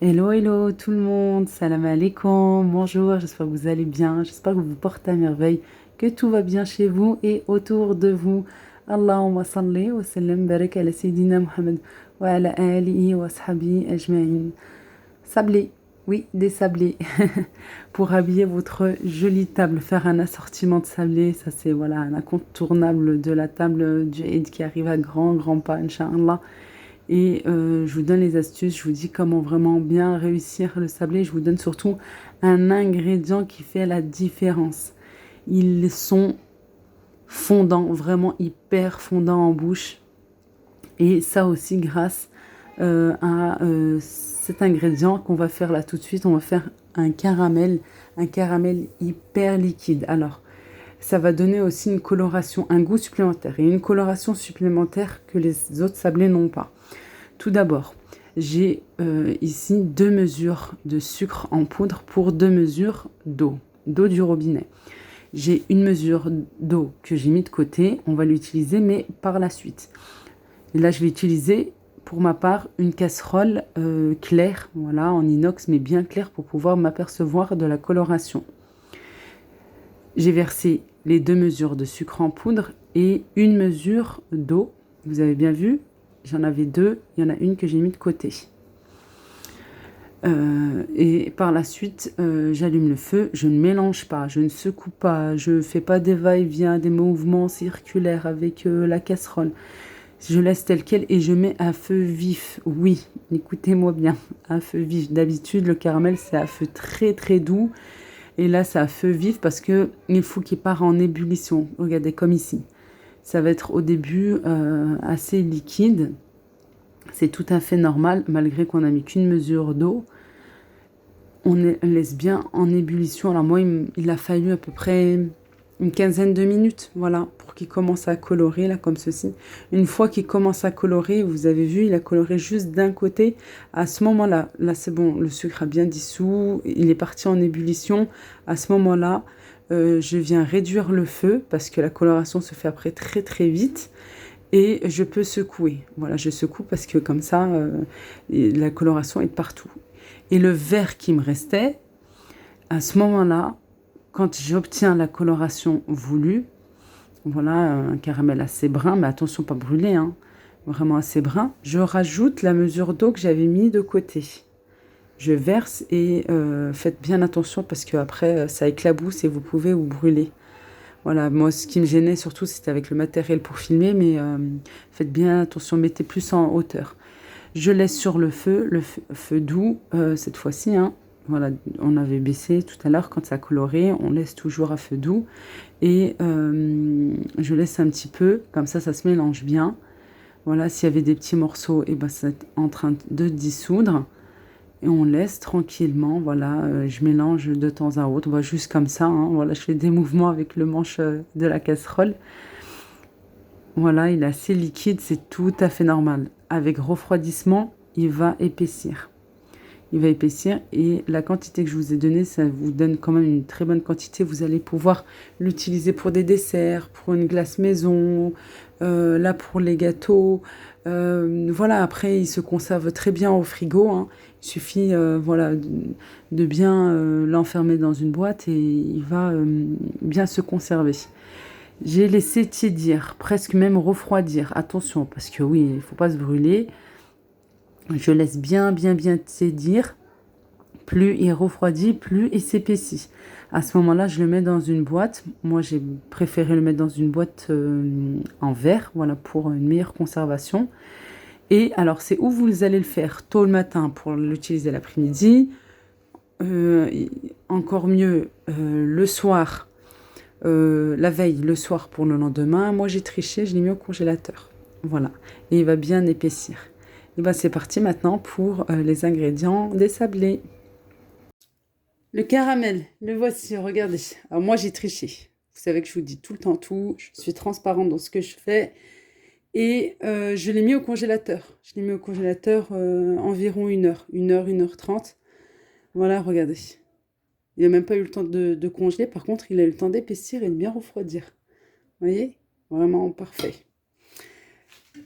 Hello, hello tout le monde, salam alaikum, bonjour, j'espère que vous allez bien, j'espère que vous portez à merveille, que tout va bien chez vous et autour de vous. Allahumma salli wa sallam barak ala Sayyidina Muhammad wa ala alihi wa ashabihi ajma'in. Sablé, oui, des sablés. Pour habiller votre jolie table, faire un assortiment de sablés, ça c'est voilà un incontournable de la table du Eid qui arrive à grands pas, Inch'Allah. Et je vous donne les astuces, je vous dis comment vraiment bien réussir le sablé. Je vous donne surtout un ingrédient qui fait la différence. Ils sont fondants, vraiment hyper fondants en bouche. Et ça aussi grâce à cet ingrédient qu'on va faire là tout de suite. On va faire un caramel hyper liquide. Alors, ça va donner aussi une coloration, un goût supplémentaire et une coloration supplémentaire que les autres sablés n'ont pas. Tout d'abord, j'ai ici 2 mesures de sucre en poudre pour 2 mesures d'eau du robinet. J'ai une mesure d'eau que j'ai mis de côté, on va l'utiliser, mais par la suite. Et là, je vais utiliser, pour ma part, une casserole claire, voilà, en inox, mais bien claire pour pouvoir m'apercevoir de la coloration. J'ai versé les 2 mesures de sucre en poudre et une mesure d'eau. Vous avez bien vu, j'en avais 2, il y en a une que j'ai mis de côté. Et par la suite, j'allume le feu, je ne mélange pas, je ne secoue pas, je ne fais pas des va-et-vient, des mouvements circulaires avec la casserole. Je laisse tel quel et je mets à feu vif. Oui, écoutez-moi bien, à feu vif. D'habitude, le caramel, c'est à feu très très doux. Et là, c'est à feu vif parce que il faut qu'il parte en ébullition. Regardez, comme ici. Ça va être au début assez liquide. C'est tout à fait normal, malgré qu'on n'a mis qu'une mesure d'eau. On laisse bien en ébullition. Alors moi, il a fallu à peu près une quinzaine de minutes, voilà, pour qu'il commence à colorer, là, comme ceci. Une fois qu'il commence à colorer, vous avez vu, il a coloré juste d'un côté. À ce moment-là, là, c'est bon, le sucre a bien dissous, il est parti en ébullition. À ce moment-là, je viens réduire le feu, parce que la coloration se fait après très, très vite. Et je peux secouer. Voilà, je secoue parce que comme ça, la coloration est de partout. Et le vert qui me restait, à ce moment-là, quand j'obtiens la coloration voulue, voilà, un caramel assez brun, mais attention, pas brûlé, hein, vraiment assez brun, je rajoute la mesure d'eau que j'avais mis de côté. Je verse et faites bien attention parce qu'après, ça éclabousse et vous pouvez vous brûler. Voilà, moi, ce qui me gênait surtout, c'était avec le matériel pour filmer, mais faites bien attention, mettez plus en hauteur. Je laisse sur le feu doux, cette fois-ci, hein. Voilà, on avait baissé tout à l'heure quand ça a coloré, on laisse toujours à feu doux. Et je laisse un petit peu, comme ça se mélange bien. Voilà, s'il y avait des petits morceaux, et ben c'est en train de dissoudre. Et on laisse tranquillement, voilà, je mélange de temps à autre, bah, juste comme ça, hein, voilà, je fais des mouvements avec le manche de la casserole. Voilà, il est assez liquide, c'est tout à fait normal. Avec refroidissement, il va épaissir. Il va épaissir et la quantité que je vous ai donnée, ça vous donne quand même une très bonne quantité. Vous allez pouvoir l'utiliser pour des desserts, pour une glace maison, là pour les gâteaux. Voilà, après, il se conserve très bien au frigo, hein. Il suffit voilà, de bien l'enfermer dans une boîte et il va bien se conserver. J'ai laissé tiédir, presque même refroidir. Attention, parce que oui, il ne faut pas se brûler. Je laisse bien tiédir. Plus il refroidit, plus il s'épaissit. À ce moment-là, je le mets dans une boîte. Moi, j'ai préféré le mettre dans une boîte en verre, voilà, pour une meilleure conservation. Et alors, c'est où vous allez le faire tôt le matin pour l'utiliser l'après-midi. Euh, Encore mieux le soir, la veille, le soir pour le lendemain. Moi, j'ai triché, je l'ai mis au congélateur. Voilà. Et il va bien épaissir. Et bien, c'est parti maintenant pour les ingrédients des sablés. Le caramel, le voici, regardez. Alors moi, j'ai triché. Vous savez que je vous dis tout le temps tout. Je suis transparente dans ce que je fais. Et je l'ai mis au congélateur. Je l'ai mis au congélateur environ 1 heure. 1 heure, 1 heure 30. Voilà, regardez. Il n'a même pas eu le temps de congeler. Par contre, il a eu le temps d'épaissir et de bien refroidir. Vous voyez? Vraiment parfait.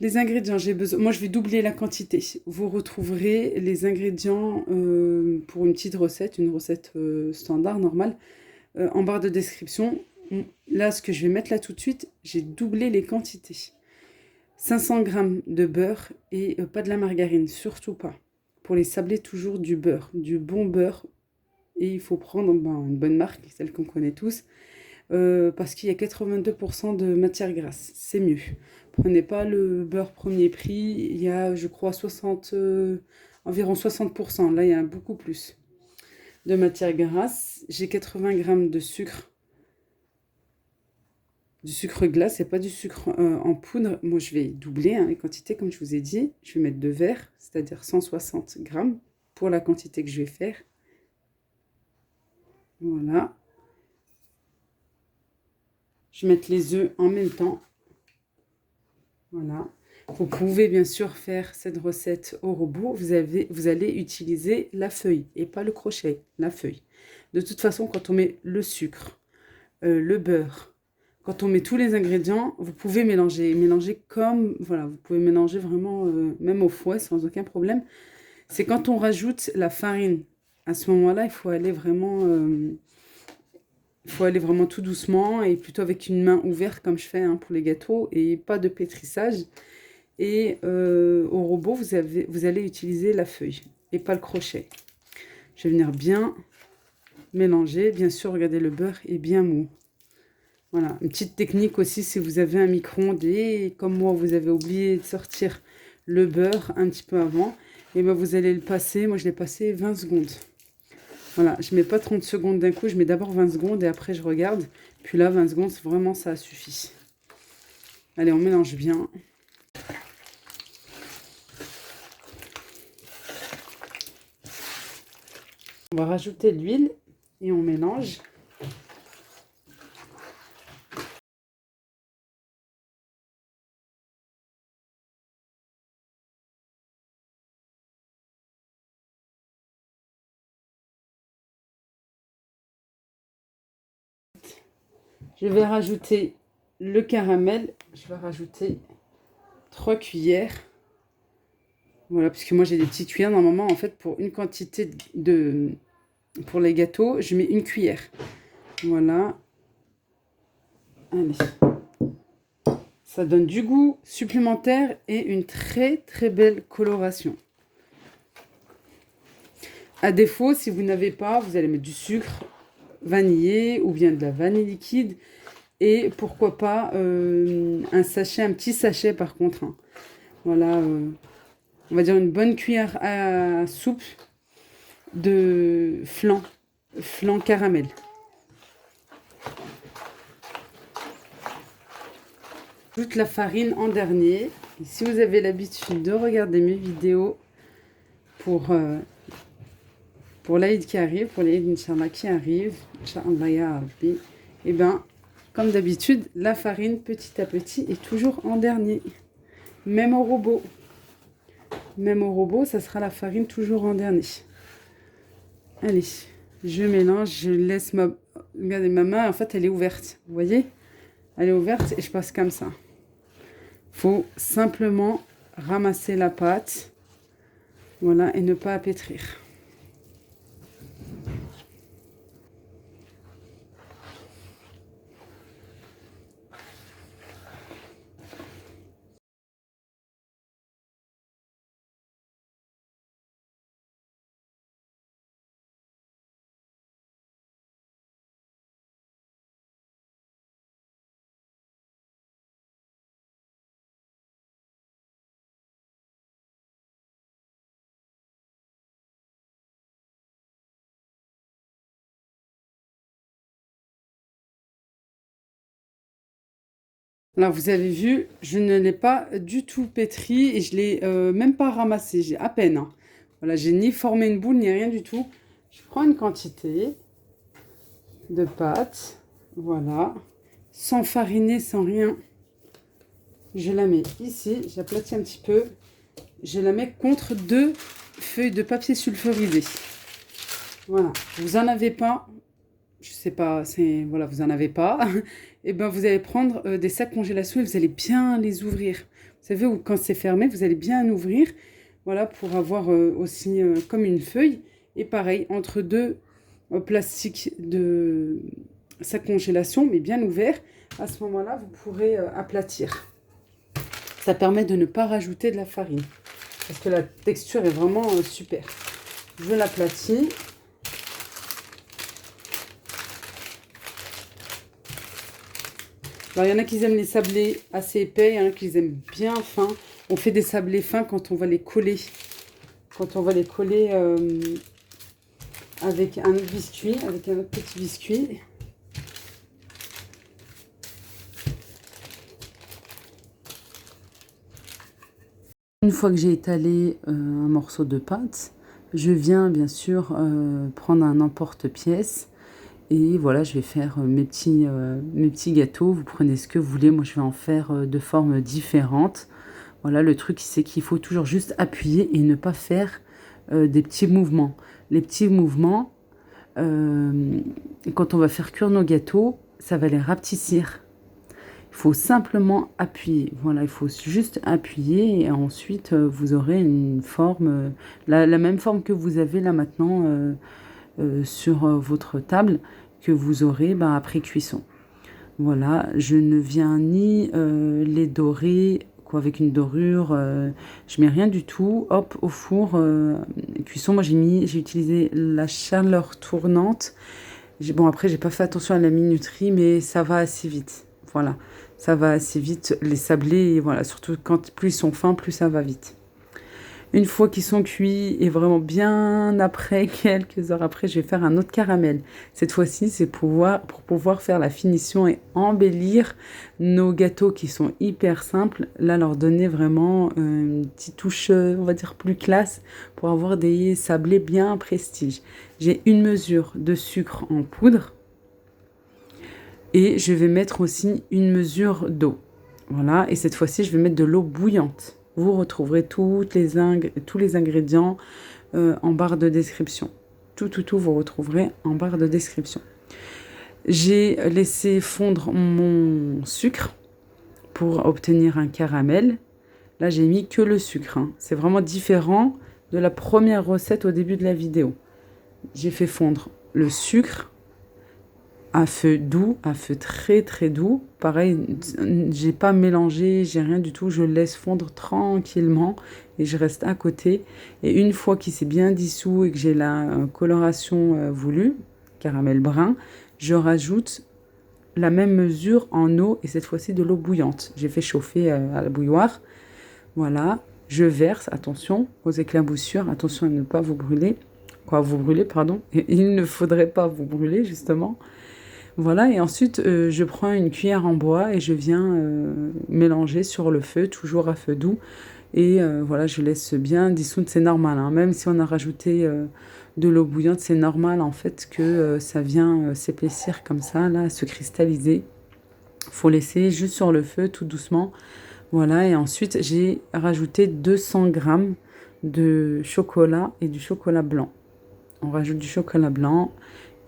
Les ingrédients, j'ai besoin. Moi, je vais doubler la quantité. Vous retrouverez les ingrédients pour une petite recette, une recette standard, normale, en barre de description. Là, ce que je vais mettre là tout de suite, j'ai doublé les quantités. 500 g de beurre et pas de la margarine, surtout pas. Pour les sabler, toujours du beurre, du bon beurre. Et il faut prendre une bonne marque, celle qu'on connaît tous, parce qu'il y a 82% de matière grasse. C'est mieux. Prenez pas le beurre premier prix, il y a, je crois, environ 60%. Là, il y a beaucoup plus de matière grasse. J'ai 80 g de sucre. Du sucre glace, et pas du sucre en poudre. Moi, je vais doubler les quantités, comme je vous ai dit. Je vais mettre 2 verres, c'est-à-dire 160 g pour la quantité que je vais faire. Voilà. Je vais mettre les œufs en même temps. Voilà. Vous pouvez bien sûr faire cette recette au robot. Vous allez utiliser la feuille et pas le crochet, la feuille. De toute façon, quand on met le sucre, le beurre, quand on met tous les ingrédients, vous pouvez mélanger. Mélanger comme, voilà, vous pouvez mélanger vraiment, même au fouet, sans aucun problème. C'est quand on rajoute la farine. À ce moment-là, il faut aller vraiment tout doucement et plutôt avec une main ouverte comme je fais pour les gâteaux et pas de pétrissage. Et au robot, vous allez utiliser la feuille et pas le crochet. Je vais venir bien mélanger. Bien sûr, regardez, le beurre est bien mou. Voilà, une petite technique aussi, si vous avez un micro-ondes et comme moi, vous avez oublié de sortir le beurre un petit peu avant, et ben vous allez le passer. Moi, je l'ai passé 20 secondes. Voilà, je ne mets pas 30 secondes d'un coup, je mets d'abord 20 secondes et après je regarde. Puis là, 20 secondes, vraiment, ça suffit. Allez, on mélange bien. On va rajouter de l'huile et on mélange. Je vais rajouter le caramel. Je vais rajouter 3 cuillères. Voilà, parce que moi j'ai des petites cuillères. Normalement, en fait, pour une quantité pour les gâteaux, je mets 1 cuillère. Voilà. Allez. Ça donne du goût supplémentaire et une très très belle coloration. À défaut, si vous n'avez pas, vous allez mettre du sucre vanillé ou bien de la vanille liquide. Et pourquoi pas un petit sachet par contre. Voilà, on va dire une bonne cuillère à soupe de flan caramel. J'ajoute la farine en dernier. Et si vous avez l'habitude de regarder mes vidéos pour l'Aïd qui arrive, pour l'Aïd Inch'Allah qui arrive, Inch'Allah ya Rabbi, et ben comme d'habitude, la farine petit à petit est toujours en dernier. Même au robot. Même au robot, ça sera la farine toujours en dernier. Allez, je mélange, je laisse regardez, ma main, en fait, elle est ouverte. Vous voyez? Elle est ouverte et je passe comme ça. Il faut simplement ramasser la pâte. Voilà, et ne pas pétrir. Là, vous avez vu, je ne l'ai pas du tout pétri et je ne l'ai même pas ramassé. J'ai à peine. Voilà, j'ai ni formé une boule, ni rien du tout. Je prends une quantité de pâte. Voilà. Sans fariner, sans rien. Je la mets ici. J'aplatis un petit peu. Je la mets contre 2 feuilles de papier sulfurisé. Voilà. Vous en avez pas. Je sais pas, voilà, vous en avez pas, et ben vous allez prendre des sacs congélation et vous allez bien les ouvrir savez, où quand c'est fermé, vous allez bien ouvrir, voilà, pour avoir aussi comme une feuille. Et pareil, entre deux plastiques de sa congélation, mais bien ouvert, à ce moment-là, vous pourrez aplatir. Ça permet de ne pas rajouter de la farine, parce que la texture est vraiment super. Je l'aplatis. Alors, il y en a qui aiment les sablés assez épais, il y en a qui les aiment bien fins. On fait des sablés fins quand on va les coller. Quand on va les coller avec un autre biscuit, avec un autre petit biscuit. Une fois que j'ai étalé un morceau de pâte, je viens bien sûr prendre un emporte-pièce. Et voilà, je vais faire mes petits gâteaux. Vous prenez ce que vous voulez. Moi, je vais en faire de formes différentes. Voilà, le truc, c'est qu'il faut toujours juste appuyer et ne pas faire des petits mouvements. Les petits mouvements, quand on va faire cuire nos gâteaux, ça va les rapetissir. Il faut simplement appuyer. Voilà, il faut juste appuyer et ensuite, vous aurez une forme, la même forme que vous avez là maintenant sur votre table que vous aurez après cuisson. Voilà, je ne viens ni les dorer avec une dorure, je mets rien du tout. Hop, au four, cuisson. Moi j'ai utilisé la chaleur tournante. Bon, après j'ai pas fait attention à la minuterie, mais ça va assez vite. Voilà, ça va assez vite. Les sablés, voilà, surtout quand plus ils sont fins, plus ça va vite. Une fois qu'ils sont cuits et vraiment bien après, quelques heures après, je vais faire un autre caramel. Cette fois-ci, c'est pour pouvoir faire la finition et embellir nos gâteaux qui sont hyper simples. Là, leur donner vraiment une petite touche, on va dire, plus classe pour avoir des sablés bien prestige. J'ai une mesure de sucre en poudre et je vais mettre aussi une mesure d'eau. Voilà, et cette fois-ci, je vais mettre de l'eau bouillante. Vous retrouverez tous les ingrédients en barre de description. Tout, vous retrouverez en barre de description. J'ai laissé fondre mon sucre pour obtenir un caramel. Là, j'ai mis que le sucre. C'est vraiment différent de la première recette au début de la vidéo. J'ai fait fondre le sucre à feu doux, à feu très très doux. Pareil, j'ai pas mélangé, j'ai rien du tout. Je laisse fondre tranquillement et je reste à côté. Et une fois qu'il s'est bien dissous et que j'ai la coloration voulue, caramel brun, je rajoute la même mesure en eau et cette fois-ci de l'eau bouillante. J'ai fait chauffer à la bouilloire. Voilà, je verse, attention aux éclaboussures, attention à ne pas vous brûler. Pardon. Et il ne faudrait pas vous brûler, justement. Voilà, et ensuite, je prends une cuillère en bois et je viens mélanger sur le feu, toujours à feu doux. Et voilà, je laisse bien dissoudre, c'est normal. Même si on a rajouté de l'eau bouillante, c'est normal en fait que ça vient s'épaissir comme ça, là, se cristalliser. Il faut laisser juste sur le feu, tout doucement. Voilà, et ensuite, j'ai rajouté 200 grammes de chocolat et du chocolat blanc. On rajoute du chocolat blanc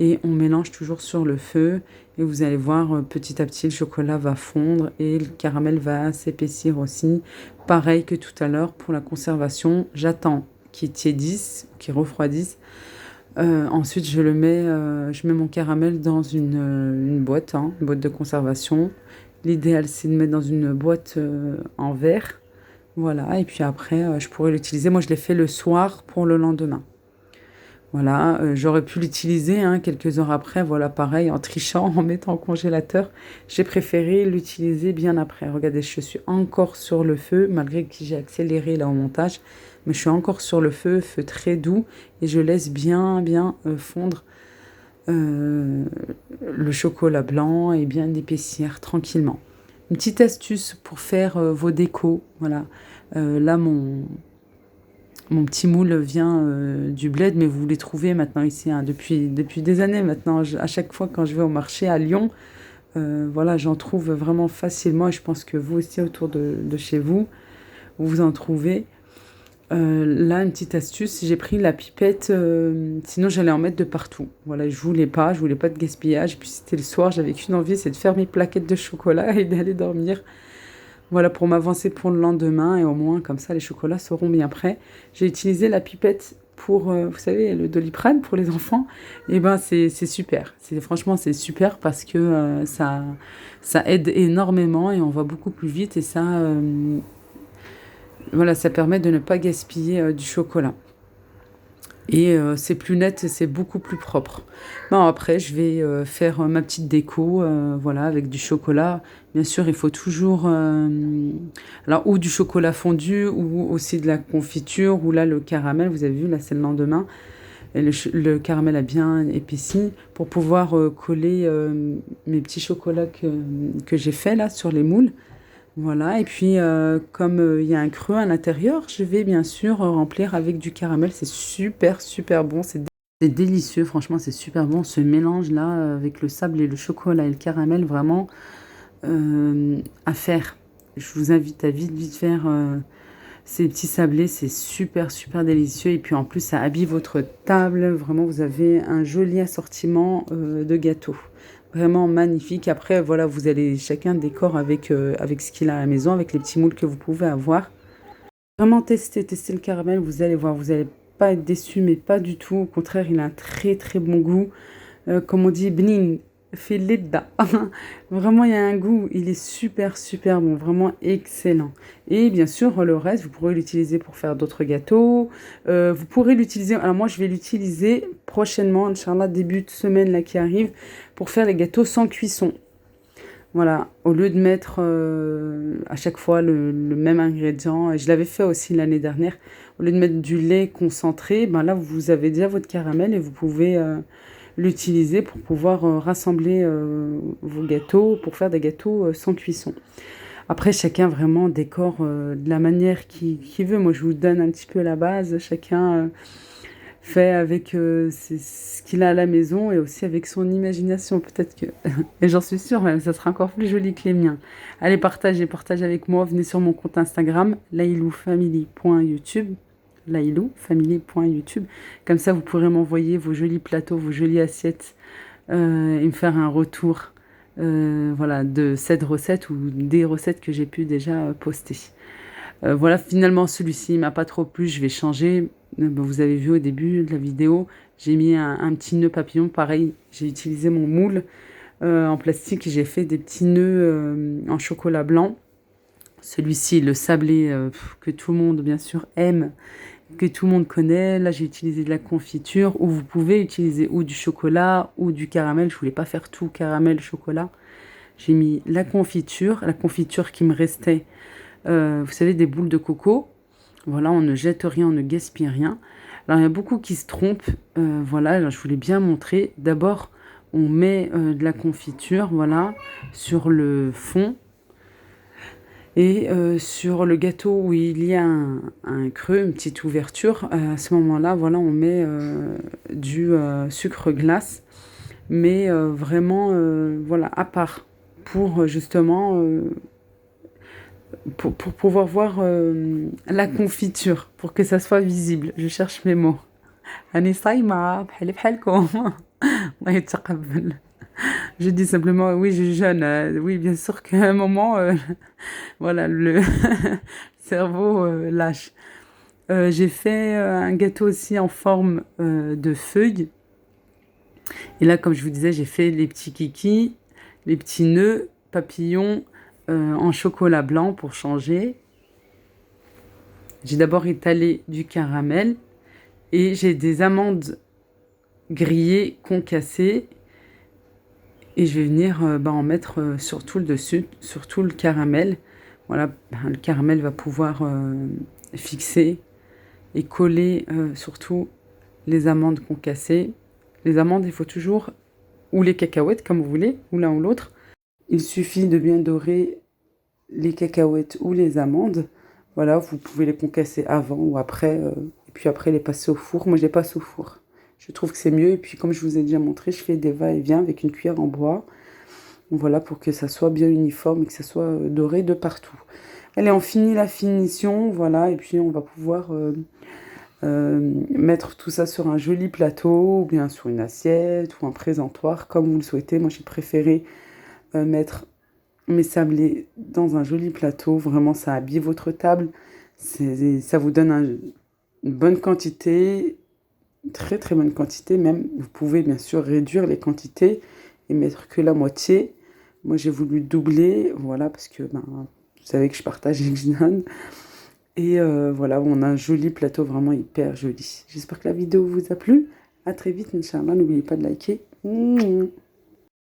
et on mélange toujours sur le feu. Et vous allez voir, petit à petit, le chocolat va fondre et le caramel va s'épaissir aussi. Pareil que tout à l'heure pour la conservation, j'attends qu'il tiédisse, qu'il refroidisse. Ensuite, je mets mon caramel dans une boîte, une boîte de conservation. L'idéal, c'est de mettre dans une boîte en verre. Voilà, et puis après, je pourrais l'utiliser. Moi, je l'ai fait le soir pour le lendemain. Voilà, j'aurais pu l'utiliser quelques heures après. Voilà, pareil, en trichant, en mettant au congélateur. J'ai préféré l'utiliser bien après. Regardez, je suis encore sur le feu, malgré que j'ai accéléré là au montage. Mais je suis encore sur le feu très doux. Et je laisse bien fondre le chocolat blanc et bien épaissir tranquillement. Une petite astuce pour faire vos décos. Voilà, là, mon petit moule vient du bled, mais vous les trouvez maintenant ici, depuis des années maintenant. À chaque fois quand je vais au marché à Lyon, voilà, j'en trouve vraiment facilement. Et je pense que vous aussi, autour de chez vous, vous en trouvez. Là, une petite astuce, j'ai pris la pipette, sinon j'allais en mettre de partout. Voilà, je voulais pas de gaspillage. Et puis c'était le soir, j'avais qu'une envie, c'est de faire mes plaquettes de chocolat et d'aller dormir. Voilà, pour m'avancer pour le lendemain et au moins comme ça les chocolats seront bien prêts. J'ai utilisé la pipette pour, vous savez, le Doliprane pour les enfants. Et ben c'est super. Franchement c'est super parce que ça aide énormément et on va beaucoup plus vite et ça, voilà, ça permet de ne pas gaspiller du chocolat. Et c'est plus net, c'est beaucoup plus propre. Bon, après, je vais faire ma petite déco, voilà, avec du chocolat. Bien sûr, il faut toujours, alors, ou du chocolat fondu, ou aussi de la confiture, ou là, le caramel, vous avez vu, là, c'est le lendemain. Et le caramel a bien épaissi pour pouvoir coller mes petits chocolats que j'ai fait là sur les moules. Voilà, et puis comme il y a un creux à l'intérieur, je vais bien sûr remplir avec du caramel. C'est super, super bon. C'est délicieux, franchement, c'est super bon. Ce mélange-là avec le sable et le chocolat et le caramel, vraiment à faire. Je vous invite à vite, vite faire ces petits sablés. C'est super, super délicieux. Et puis en plus, ça habille votre table. Vraiment, vous avez un joli assortiment de gâteaux. Vraiment magnifique. Après, voilà, vous allez chacun décore avec ce qu'il a à la maison, avec les petits moules que vous pouvez avoir. Vraiment tester le caramel, vous allez voir, vous n'allez pas être déçu, mais pas du tout. Au contraire, il a un très très bon goût. Comme on dit, bnin, filidda. Vraiment, il y a un goût, il est super super bon, vraiment excellent. Et bien sûr, le reste, vous pourrez l'utiliser pour faire d'autres gâteaux. Vous pourrez l'utiliser, alors moi je vais l'utiliser prochainement, Inch'Allah, début de semaine là qui arrive, pour faire les gâteaux sans cuisson. Voilà, au lieu de mettre à chaque fois le même ingrédient, et je l'avais fait aussi l'année dernière, au lieu de mettre du lait concentré, ben là vous avez déjà votre caramel et vous pouvez l'utiliser pour pouvoir rassembler vos gâteaux, pour faire des gâteaux sans cuisson. Après, chacun vraiment décore de la manière qu'il veut. Moi, je vous donne un petit peu la base. Chacun fait avec ce qu'il a à la maison et aussi avec son imagination. Peut-être que, et j'en suis sûre, même, ça sera encore plus joli que les miens. Allez, partagez avec moi. Venez sur mon compte Instagram, lailoufamily.youtube. lailoufamily.youtube. Comme ça, vous pourrez m'envoyer vos jolis plateaux, vos jolies assiettes et me faire un retour voilà, de cette recette ou des recettes que j'ai pu déjà poster. Voilà, finalement, celui-ci m'a pas trop plu. Je vais changer. Vous avez vu au début de la vidéo, j'ai mis un petit nœud papillon. Pareil, j'ai utilisé mon moule en plastique. J'ai fait des petits nœuds en chocolat blanc. Celui-ci, le sablé que tout le monde, bien sûr, aime, que tout le monde connaît. Là, j'ai utilisé de la confiture, ou vous pouvez utiliser ou du chocolat ou du caramel. Je voulais pas faire tout caramel, chocolat. J'ai mis la confiture qui me restait, vous savez, des boules de coco. Voilà, on ne jette rien, on ne gaspille rien. Alors, il y a beaucoup qui se trompent. Voilà, alors, je voulais bien montrer. D'abord, on met de la confiture, voilà, sur le fond. Et sur le gâteau où il y a un creux, une petite ouverture, à ce moment-là, voilà, on met du sucre glace, mais vraiment, voilà, à part, pour justement, pour pouvoir voir la confiture, pour que ça soit visible. Je cherche mes mots. أنا صايمة بحالي بحالكم. الله يتقبل. Je dis simplement, oui, je jeûne. Oui, bien sûr qu'à un moment, voilà, le cerveau lâche. J'ai fait un gâteau aussi en forme de feuille. Et là, comme je vous disais, j'ai fait les petits kikis, les petits nœuds papillons en chocolat blanc pour changer. J'ai d'abord étalé du caramel et j'ai des amandes grillées, concassées. Et je vais venir en mettre sur tout le dessus, sur tout le caramel. Voilà, le caramel va pouvoir fixer et coller surtout les amandes concassées. Les amandes, il faut toujours, ou les cacahuètes comme vous voulez, ou l'un ou l'autre. Il suffit de bien dorer les cacahuètes ou les amandes. Voilà, vous pouvez les concasser avant ou après, et puis après les passer au four. Moi, je les passe au four. Je trouve que c'est mieux. Et puis, comme je vous ai déjà montré, je fais des va-et-vient avec une cuillère en bois. Voilà, pour que ça soit bien uniforme et que ça soit doré de partout. Allez, on finit la finition, voilà, et puis on va pouvoir mettre tout ça sur un joli plateau, ou bien sur une assiette, ou un présentoir, comme vous le souhaitez. Moi, j'ai préféré mettre mes sablés dans un joli plateau. Vraiment, ça habille votre table. Ça vous donne une bonne quantité, une très très bonne quantité même. Vous pouvez bien sûr réduire les quantités et mettre que la moitié. Moi, j'ai voulu doubler, voilà, parce que vous savez que je partage et que je donne. Et voilà, on a un joli plateau, vraiment hyper joli. J'espère que la vidéo vous a plu. À très vite, Inch'Allah. N'oubliez pas de liker.